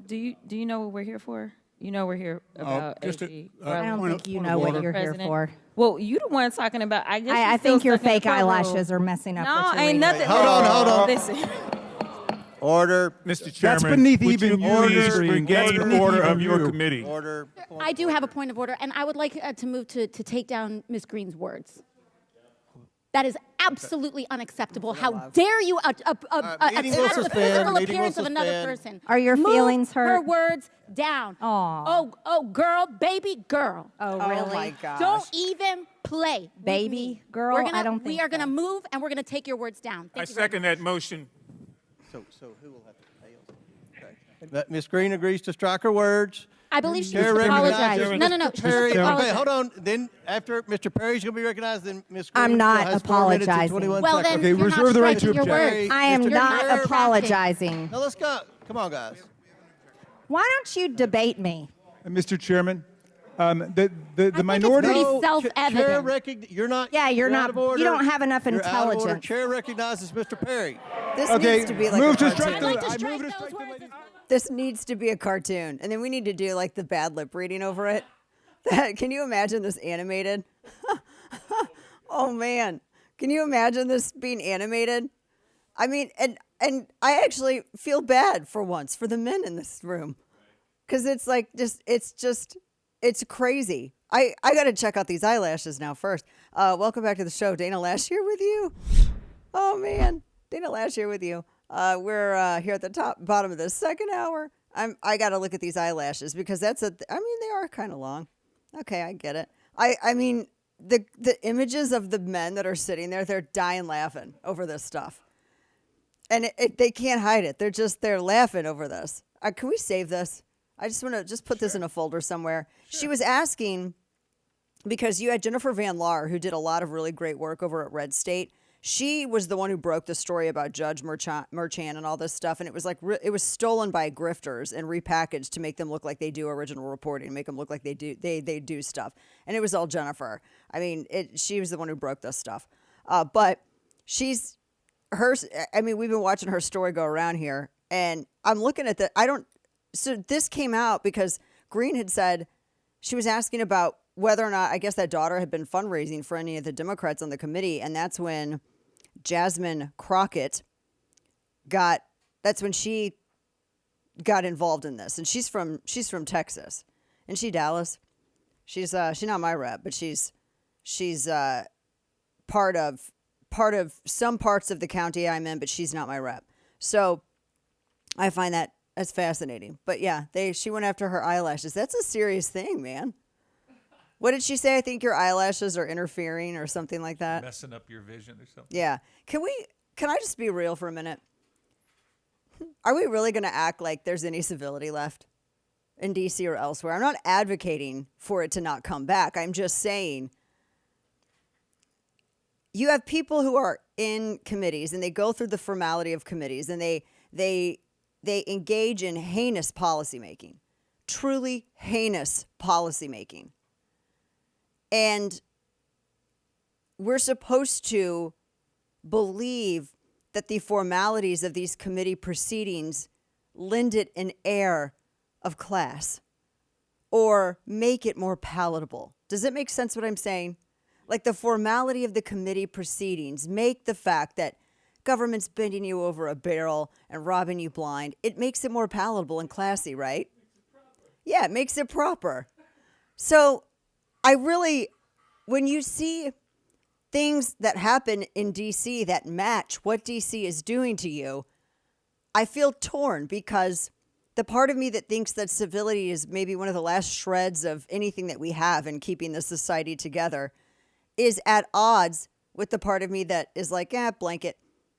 Do you know what we're here for? You know we're here about AG. I don't think you know what you're here for. Well, you the one talking about. I guess I think your fake eyelashes are messing up. No, ain't nothing. Hold on. Listen. Order. Mr. Chairman, That's beneath would even you you, please Green. regain That's order beneath of even your you. committee? Order. I do have a point of order, and I would like to move to take down Ms. Greene's words. That is absolutely unacceptable. How dare you attack meeting will the suspend. physical Meeting will appearance of another suspend. person? Are your Move feelings hurt? her words down. Aw. Oh, girl, baby girl. Oh, Oh really? my gosh. Don't even play. with Baby me. girl? We're gonna, I don't We think are going to so. move, and we're going to take your words down. I Thank you very second that motion. So who will have to pay? Okay. Ms. Green agrees to strike her words. I believe she Chair needs to recognizes apologize. No, Mr. she Perry. needs to Okay, apologize. hold on. Then after Mr. Perry's going to be recognized, then Ms. Green I'm not has 4 minutes and apologizing. 21 Well, seconds. then Okay, you're reserve not the right to striking your object. words. I am Mr. not Perry. apologizing. Now let's go. Come on, guys. Why don't you debate me? Mr. Chairman, the it's minority. pretty No, self-evident. Chair you're not. Yeah, you're out not- of order. you don't have enough You're out of order. intelligence. Chair recognizes Mr. Perry. This Okay, needs to be like move a to cartoon. strike I'd the. like to I strike move to those strike the words. lady. This needs to be a cartoon, and then we need to do like the bad lip reading over it. Can you imagine this animated? Oh man, can you imagine this being animated? I mean, and I actually feel bad for once for the men in this room, because it's like it's crazy. I got to check out these eyelashes now first. Welcome back to the show. Dana Lash here with you. Oh man, Dana Lash here with you. We're here at the bottom of the second hour. I got to look at these eyelashes because they are kind of long. Okay, I get it. I mean, the images of the men that are sitting there, they're dying laughing over this stuff. And they can't hide it. They're laughing over this. Can we save this? I just want to put this in a folder somewhere. Sure. She was asking, because you had Jennifer Van Laar, who did a lot of really great work over at Red State. She was the one who broke the story about Judge Merchant and all this stuff. And it was like, it was stolen by grifters and repackaged to make them look like they do original reporting, make them look like they do stuff. And it was all Jennifer. I mean, she was the one who broke this stuff. But we've been watching her story go around here, and I'm looking at so this came out because Greene had said, she was asking about whether or not, I guess that daughter had been fundraising for any of the Democrats on the committee. And that's when Jasmine Crockett that's when she got involved in this. And she's from Texas. Isn't she Dallas? She's not my rep, but she's part of some parts of the county I'm in, but she's not my rep. So I find that's fascinating. But yeah, she went after her eyelashes. That's a serious thing, man. What did she say? I think your eyelashes are interfering or something like that. Messing up your vision or something. Yeah. Can I just be real for a minute? Are we really going to act like there's any civility left in D.C. or elsewhere? I'm not advocating for it to not come back. I'm just saying you have people who are in committees and they go through the formality of committees and they engage in heinous policymaking, truly heinous policymaking. And we're supposed to believe that the formalities of these committee proceedings lend it an air of class or make it more palatable. Does it make sense what I'm saying? Like the formality of the committee proceedings make the fact that government's bending you over a barrel and robbing you blind, it makes it more palatable and classy, right? Yeah, it makes it proper. So when you see things that happen in D.C. that match what D.C. is doing to you, I feel torn because the part of me that thinks that civility is maybe one of the last shreds of anything that we have in keeping the society together is at odds with the part of me that is like, blanket.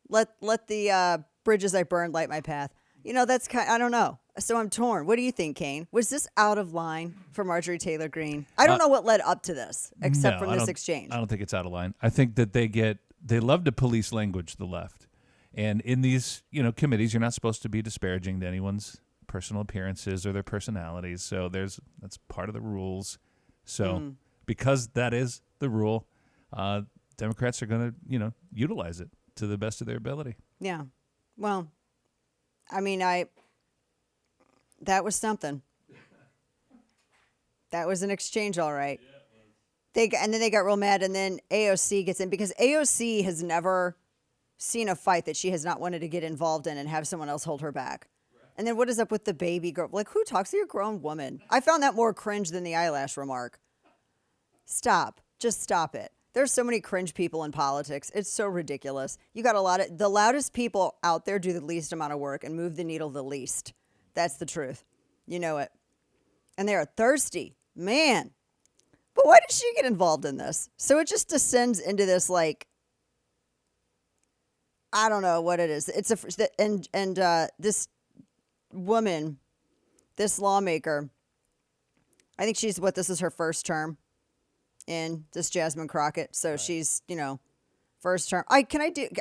Let the bridges I burned light my path. That's I don't know. So I'm torn. What do you think, Kane? Was this out of line for Marjorie Taylor Greene? I don't know what led up to this, except from this exchange. I don't think it's out of line. I think that they love to police language, the left. And in these, committees, you're not supposed to be disparaging to anyone's personal appearances or their personalities. So that's part of the rules. So because that is the rule, Democrats are going to, utilize it to the best of their ability. Yeah. Well, I mean, That was something. That was an exchange, all right. And then they got real mad, and then AOC gets in because AOC has never seen a fight that she has not wanted to get involved in and have someone else hold her back. And then what is up with the baby girl? Like, who talks to your grown woman? I found that more cringe than the eyelash remark. Stop. Just stop it. There's so many cringe people in politics. It's so ridiculous. You got the loudest people out there do the least amount of work and move the needle the least. That's the truth. You know it. And they are thirsty. Man. But why did she get involved in this? So it just descends into this, like, I don't know what it is. It's this woman, this lawmaker, I think this is her first term in this Jasmine Crockett. So she's, first term. I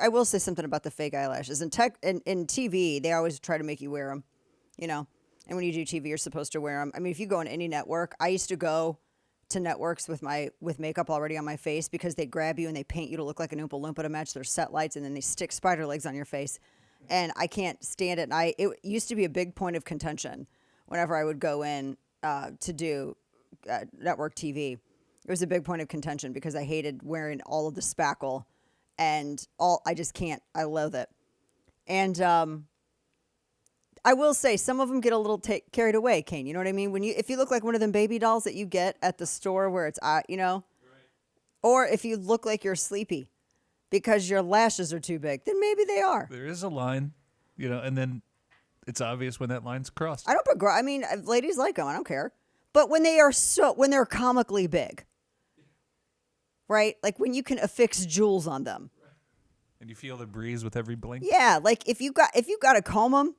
will say something about the fake eyelashes. In TV, they always try to make you wear them, and when you do TV, you're supposed to wear them. I mean, if you go on any network, I used to go to networks with makeup already on my face because they grab you and they paint you to look like an Oompa Loompa to match their set lights, and then they stick spider legs on your face. And I can't stand it. And it used to be a big point of contention whenever I would go in to do network TV. It was a big point of contention because I hated wearing all of the spackle and I just can't. I loathe it. And I will say some of them get a little carried away, Kane. You know what I mean? If you look like one of them baby dolls that you get at the store where it's, or if you look like you're sleepy because your lashes are too big, then maybe they are. There is a line, and then it's obvious when that line's crossed. I don't begrudge. I mean, ladies like them. I don't care. But when they're comically big, right? Like when you can affix jewels on them. And you feel the breeze with every blink. Yeah, like if you got to comb them,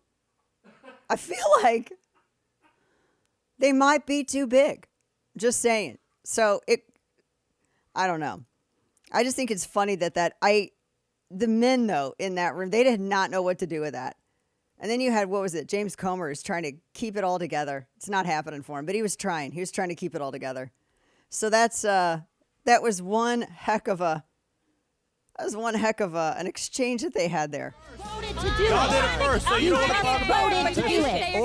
I feel like they might be too big. Just saying. So I don't know. I just think it's funny that the men though in that room, they did not know what to do with that. And then you had, what was it? James Comer is trying to keep it all together. It's not happening for him, but he was trying. He was trying to keep it all together. So that was one heck of an exchange that they had there. Voted to do Y'all did it. it first, so you don't want to talk about Voted to do it.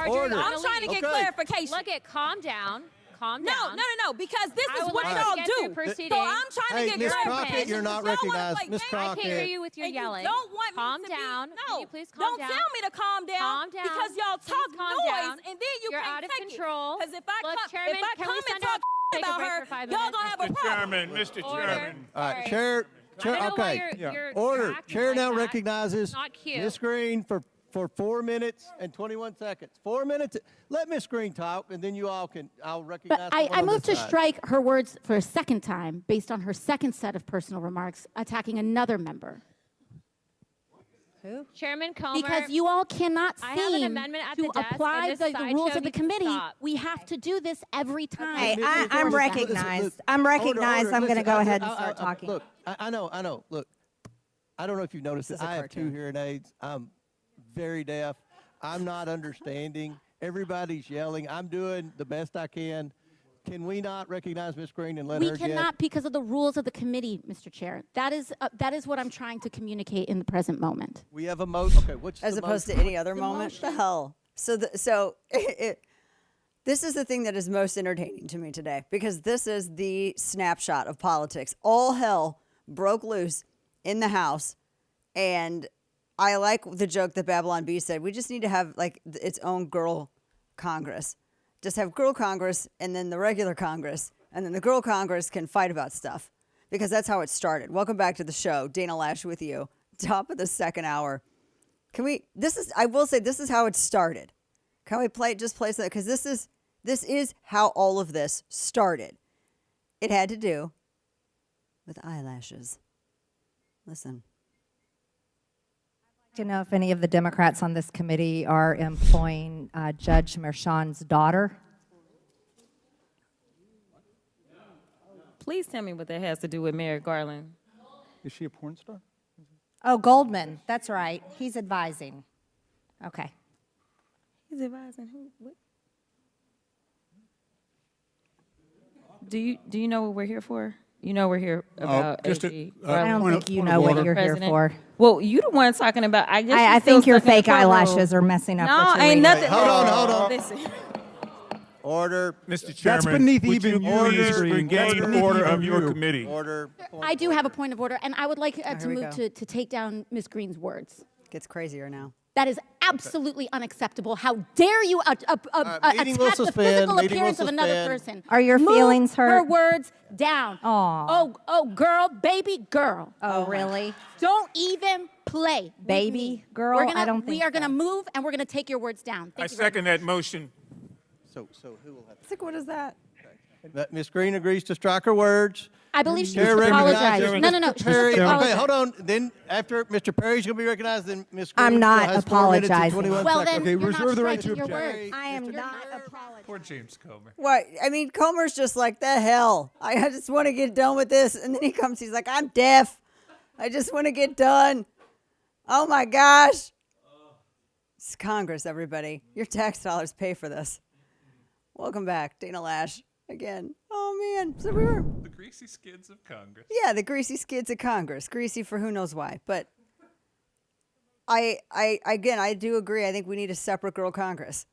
Order. I'm trying to get clarification. Look at, calm down. Calm No, down. because this I is would what like y'all to get do. through proceedings. So I'm trying Hey, to get Miss clarification. Crockett, you're not Y'all wanna recognized. play Miss games. I can't hear Crockett. you with your And you yelling. don't want Calm me to down. Be, Can no, you please calm down? Don't tell me to calm down. Calm down. Because y'all Please talk calm noise, down. and then you You're can't out of take control. Because if I Look, come, Chairman, if I can come we and send talk take a about break her, for 5 y'all minutes? gonna have a problem. Mr. Order. Chairman. All right, Sorry. Chair, I don't know why okay. you're Order. acting Chair like now that. recognizes Not cute. Miss Green for 4 minutes and 21 seconds. 4 minutes. Let Miss Green talk, and then I'll recognize But I someone on moved this to side. strike her words for a second time based on her second set of personal remarks attacking another member. Chairman Comer. Because you all cannot I have an seem amendment at to the desk, and apply this the sideshow rules of the needs to committee. stop. We have to do this every time. Hey, Miss I'm Order, recognized. listen, I'm recognized. order. I'm going to Listen, go ahead and start talking. Look, I know. Look, I don't know if you've noticed This that is a I have 2 cartoon. hearing aids. I'm very deaf. I'm not understanding. Everybody's yelling. I'm doing the best I can. Can we not recognize Miss Green and let We her cannot because of the rules of the committee, Mr. Chair. That is what I'm trying to communicate in the present moment. We have a motion. Okay, what's As the opposed motion? to any other moment. The hell. This is the thing that is most entertaining to me today because this is the snapshot of politics. All hell broke loose in the House, and I like the joke that Babylon Bee said. We just need to have like its own girl Congress. Just have girl Congress and then the regular Congress, and then the girl Congress can fight about stuff because that's how it started. Welcome back to the show. Dana Loesch with you. Top of the second hour. I will say this is how it started. Can we play something? Because this is how all of this started. It had to do with eyelashes. Listen. To know if any of the Democrats on this committee are employing Judge Merchan's daughter. Please tell me what that has to do with Merrick Garland. Is she a porn star? Oh, Goldman. That's right. He's advising. Okay. He's advising who? What? Do you know what we're here for? You know we're here about just a- AG. I don't Point think of- you point of know what order. you're here President. for. Well, you the one talking about. I guess I you still think your stuck in the fake courtroom. eyelashes are messing up No, what you're ain't reading. nothing. Hold on. Listen. Order. Mr. Chairman, That's beneath would even you you, please Mr. Green. regain That's beneath order even of your you. committee? Order. I do have a point of order, and I would like to here we move go. to take down Ms. Greene's words. Gets crazier now. That is absolutely unacceptable. How dare you attack meeting will the suspend. physical Meeting will appearance of another suspend. person? Are your Move feelings hurt? her words down. Aw. Oh, girl, baby girl. Oh, really? Don't even play. with Baby me. girl? We're gonna, I don't We think are going to so. move, and we're going to take your words down. I Thank you very second that motion. So who will have? It's like, what is that? Ms. Green agrees to strike her words. I believe she Chair needs to recognizes apologize. No, Mr. She Perry. needs to Okay, apologize. hold on. Then after Mr. Perry's going to be recognized, then Ms. Green I'm still not has 4 minutes and apologizing. 21 Well, seconds. then Okay, you're reserve not the right to striking your object. words. I am You're not apologizing. Poor James Comer. What? I mean, Comer's just like, the hell. I just want to get done with this. And then he comes, he's like, I'm deaf. I just want to get done. Oh my gosh. It's Congress, everybody. Your tax dollars pay for this. Welcome back, Dana Loesch. Again. Oh man. So we were. The greasy skids of Congress. Yeah, the greasy skids of Congress. Greasy for who knows why. But I do agree. I think we need a separate girl Congress.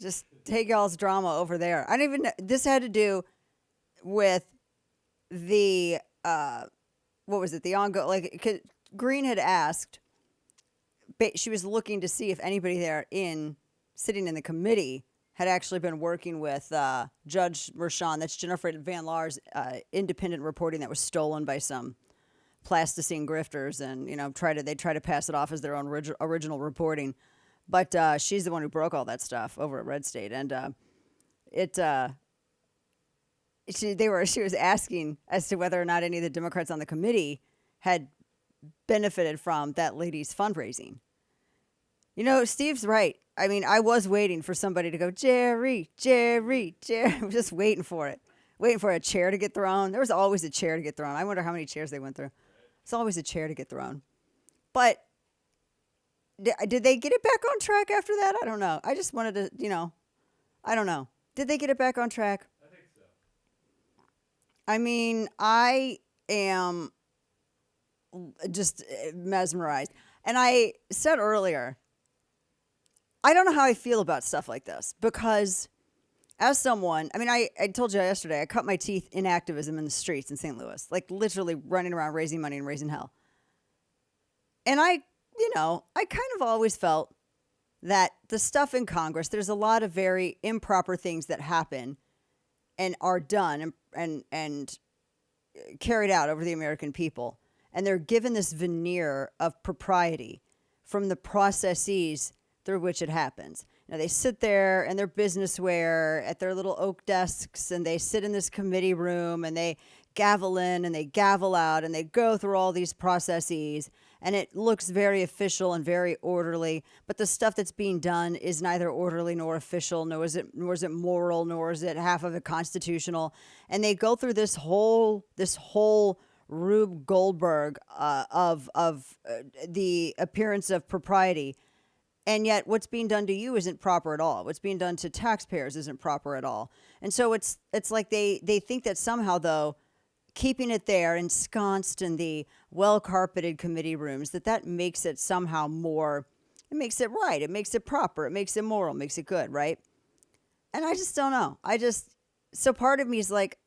Just take y'all's drama over there. I don't even know. This had to do with the, what was it? The ongoing, like, 'cause Green had asked, she was looking to see if anybody there sitting in the committee had actually been working with Judge Mershon. That's Jennifer Van Laar's independent reporting that was stolen by some plasticine grifters, and they try to pass it off as their own original reporting. But she's the one who broke all that stuff over at Red State, and she was asking as to whether or not any of the Democrats on the committee had benefited from that lady's fundraising. Steve's right. I mean, I was waiting for somebody to go, Jerry. I was just waiting for it. Waiting for a chair to get thrown. There was always a chair to get thrown. I wonder how many chairs they went through. It's always a chair to get thrown. But did they get it back on track after that? I don't know. I just wanted to, I don't know. Did they get it back on track? I think so. I mean, I am just mesmerized. And I said earlier, I don't know how I feel about stuff like this because as someone, I mean, I told you yesterday, I cut my teeth in activism in the streets in St. Louis, like literally running around raising money and raising hell. And I kind of always felt that the stuff in Congress, there's a lot of very improper things that happen and are done and carried out over the American people. And they're given this veneer of propriety from the processes through which it happens. They sit there in their business wear at their little oak desks, and they sit in this committee room, and they gavel in and they gavel out, and they go through all these processes, and it looks very official and very orderly. But the stuff that's being done is neither orderly nor official, nor is it moral, nor is it half of it constitutional. And they go through this whole Rube Goldberg of the appearance of propriety. And yet what's being done to you isn't proper at all. What's being done to taxpayers isn't proper at all. And so it's like they think that somehow, though, keeping it there ensconced in the well-carpeted committee rooms, that makes it somehow more, it makes it right, it makes it proper, it makes it moral, makes it good, right? And I just don't know. So part of me is like,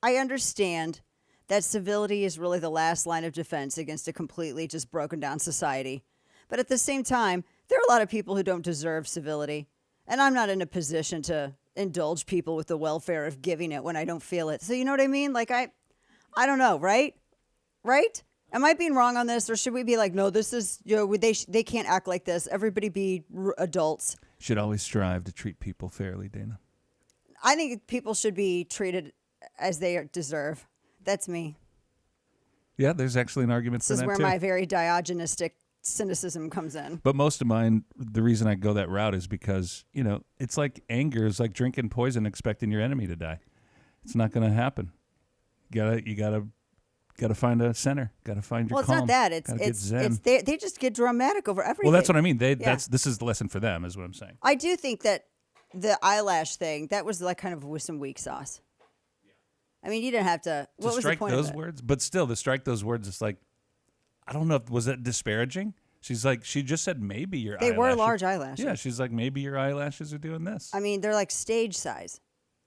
I understand that civility is really the last line of defense against a completely just broken down society. But at the same time, there are a lot of people who don't deserve civility. And I'm not in a position to indulge people with the welfare of giving it when I don't feel it. So you know what I mean? Like, I don't know, right? Right? Am I being wrong on this? Or should we be like, no, this is, they can't act like this. Everybody be adults. Should always strive to treat people fairly, Dana. I think people should be treated as they deserve. That's me. Yeah, there's actually an argument for This that is where too. my very diogenistic cynicism comes in. But most of mine, the reason I go that route is because, it's like anger is like drinking poison expecting your enemy to die. It's not going to happen. You gotta find a center. Gotta find your calm. Well, it's not that. It's they just get dramatic over everything. Well, that's what I mean. This is the lesson for them, is what I'm saying. I do think that the eyelash thing, that was like kind of with some weak sauce. I mean, you didn't have to. What To was the strike point those of it? words, but still, to strike those words, it's like, I don't know. Was that disparaging? She's like, she just said maybe your They were eyelashes. large eyelashes. Yeah, she's like, maybe your eyelashes are doing this. I mean, they're like stage size.